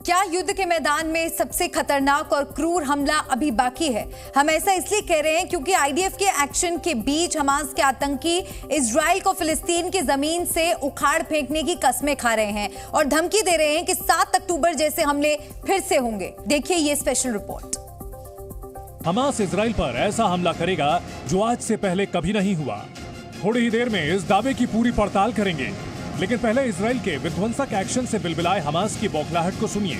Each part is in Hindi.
क्या युद्ध के मैदान में सबसे खतरनाक और क्रूर हमला अभी बाकी है? हम ऐसा इसलिए कह रहे हैं क्योंकि आईडीएफ के एक्शन के बीच हमास के आतंकी इजराइल को फिलिस्तीन की जमीन से उखाड़ फेंकने की कस्में खा रहे हैं और धमकी दे रहे हैं कि 7 अक्टूबर जैसे हमले फिर से होंगे। देखिए ये स्पेशल रिपोर्ट। हमास इजराइल पर ऐसा हमला करेगा जो आज से पहले कभी नहीं हुआ। थोड़ी ही देर में इस दावे की पूरी पड़ताल करेंगे, लेकिन पहले इजराइल के विध्वंसक एक्शन से बिलबिलाए हमास की बौखलाहट को सुनिए।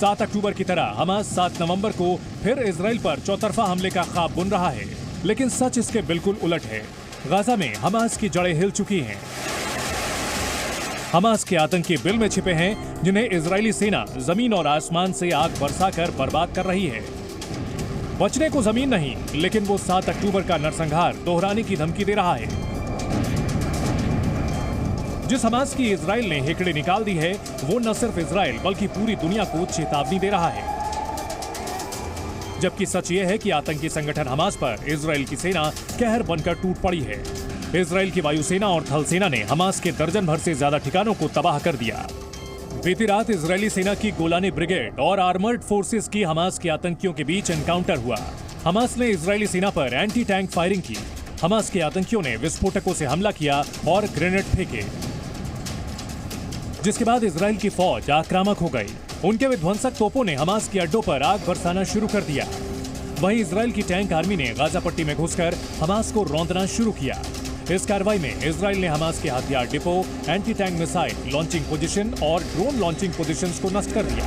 7 अक्टूबर की तरह हमास 7 नवंबर को फिर इजराइल पर चौतरफा हमले का ख्वाब बुन रहा है, लेकिन सच इसके बिल्कुल उलट है। गाजा में हमास की जड़ें हिल चुकी हैं। हमास के आतंकी बिल में छिपे हैं, जिन्हें इजरायली सेना जमीन और आसमान से आग बरसाकर बर्बाद कर रही है। बचने को जमीन नहीं, लेकिन वो 7 अक्टूबर का नरसंहार दोहराने की धमकी दे रहा है। जिस हमास की इजराइल ने हेकड़े निकाल दी है, वो न सिर्फ इजराइल बल्कि पूरी दुनिया को चेतावनी दे रहा है। जबकि सच ये है कि आतंकी संगठन हमास पर इजराइल की सेना कहर बनकर टूट पड़ी है। इजराइल की वायुसेना और थल सेना ने हमास के दर्जन भर से ज्यादा ठिकानों को तबाह कर दिया। बीती रात इजरायली सेना की गोलानी ब्रिगेड और आर्मर्ड फोर्सेस की हमास के आतंकियों के बीच एनकाउंटर हुआ। हमास ने इजरायली सेना पर एंटी टैंक फायरिंग की। हमास के आतंकियों ने विस्फोटकों से हमला किया और ग्रेनेड फेंके, जिसके बाद इजराइल की फौज आक्रामक हो गई। उनके विध्वंसक तोपों ने हमास के अड्डों पर आग बरसाना शुरू कर दिया। वहीं इजराइल की टैंक आर्मी ने गाजा पट्टी में घुसकर हमास को रौंदना शुरू किया। इस कार्रवाई में इजराइल ने हमास के हथियार depot, anti tank missile launching position और ड्रोन लॉन्चिंग पोजीशंस को नष्ट कर दिया।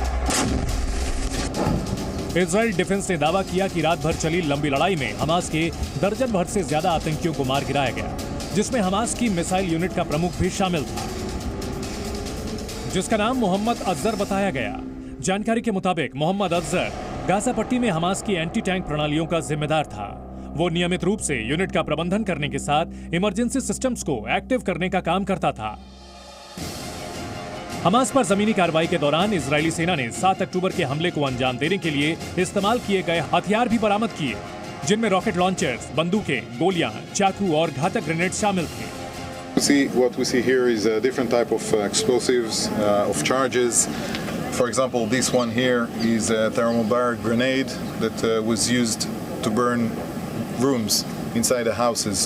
इजराइल डिफेंस ने दावा किया कि रात भर चली लंबी लड़ाई में हमास के दर्जन भर से ज्यादा आतंकियों को मार गिराया गया, जिसमें हमास की मिसाइल यूनिट का प्रमुख भी शामिल था, जिसका नाम मोहम्मद अजहर बताया गया। जानकारी के मुताबिक मोहम्मद अजहर गाजा पट्टी में हमास की एंटी टैंक प्रणालियों का जिम्मेदार था। वो नियमित रूप से यूनिट का प्रबंधन करने के साथ इमरजेंसी सिस्टम्स को एक्टिव करने का काम करता था। हमास पर जमीनी कार्रवाई के दौरान इजरायली सेना ने 7 अक्टूबर के हमले को अंजाम देने के लिए इस्तेमाल किए गए हथियार भी बरामद किए, जिनमें रॉकेट लॉन्चर्स, बंदूकें, गोलियां, चाकू और घातक ग्रेनेड शामिल थे। What we see here is a different type of explosives, of charges. For example, this one here is a thermobaric grenade that was used to burn rooms inside the houses.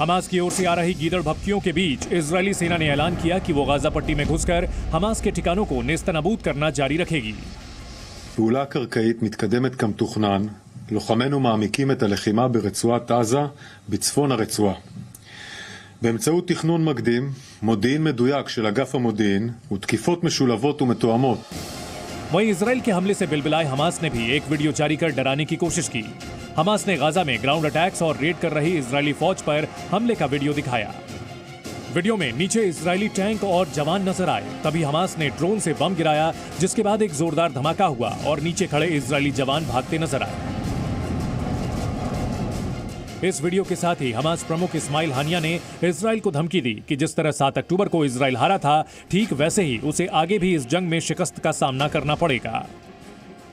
Hamas की ओर से आ रही गीदड़ भपकियों के बीच इजरायली सेना ने ऐलान किया कि वो गाजा पट्टी में घुसकर हमास के ठिकानों को नेस्तनाबूद करना जारी रखेगी। פעולה קרקעית מתקדמת כמתוכנן, לוחמינו מעמיקים את הלחימה ברצועת עזה, בצפון הרצועה. באמצעות תכנון מקדים, מודיעין מדויק של אגף המודיעין ותקיפות משולבות ומתואמות. वहीं इजराइल के हमले से बिलबिलाए हमास ने भी एक वीडियो जारी कर डराने की कोशिश की। हमास ने गाजा में ग्राउंड अटैक्स और रेड कर रही इजरायली फौज पर हमले का वीडियो दिखाया। वीडियो में नीचे इजरायली टैंक और जवान नजर आए। तभी हमास ने ड्रोन से बम गिराया, जिसके बाद एक जोरदार धमाका हुआ और नीचे खड़े इजरायली जवान भागते नजर आए। इस वीडियो के साथ ही हमास प्रमुख इस्माइल हानिया ने इजराइल को धमकी दी कि जिस तरह 7 अक्टूबर को इजराइल हारा था, ठीक वैसे ही उसे आगे भी इस जंग में शिकस्त का सामना करना पड़ेगा।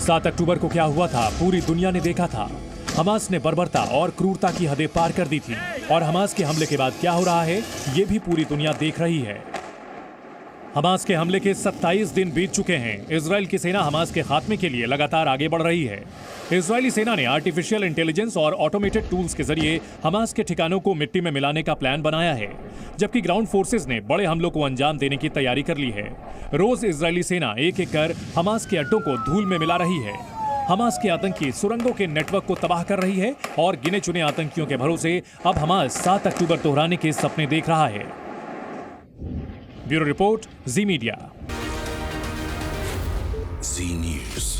7 अक्टूबर को क्या हुआ था पूरी दुनिया ने देखा था। हमास ने बर्बरता और क्रूरता की हदें पार कर दी थी, और हमास के हमले के बाद क्या हो रहा है, ये भी पूरी दुनिया देख रही है। हमास के हमले के 27 दिन बीत चुके हैं। इजराइल की सेना हमास के खात्मे के लिए लगातार आगे बढ़ रही है। इजरायली सेना ने आर्टिफिशियल इंटेलिजेंस और ऑटोमेटेड टूल्स के जरिए हमास के ठिकानों को मिट्टी में मिलाने का प्लान बनाया है, जबकि ग्राउंड फोर्सेस ने बड़े हमलों को अंजाम देने की तैयारी कर ली है। रोज इजरायली सेना एक एक कर हमास के अड्डों को धूल में मिला रही है। हमास के आतंकी सुरंगों के नेटवर्क को तबाह कर रही है और गिने चुने आतंकियों के भरोसे अब हमास 7 अक्टूबर दोहराने के सपने देख रहा है। ब्यूरो रिपोर्ट, जी मीडिया। जी न्यूज़।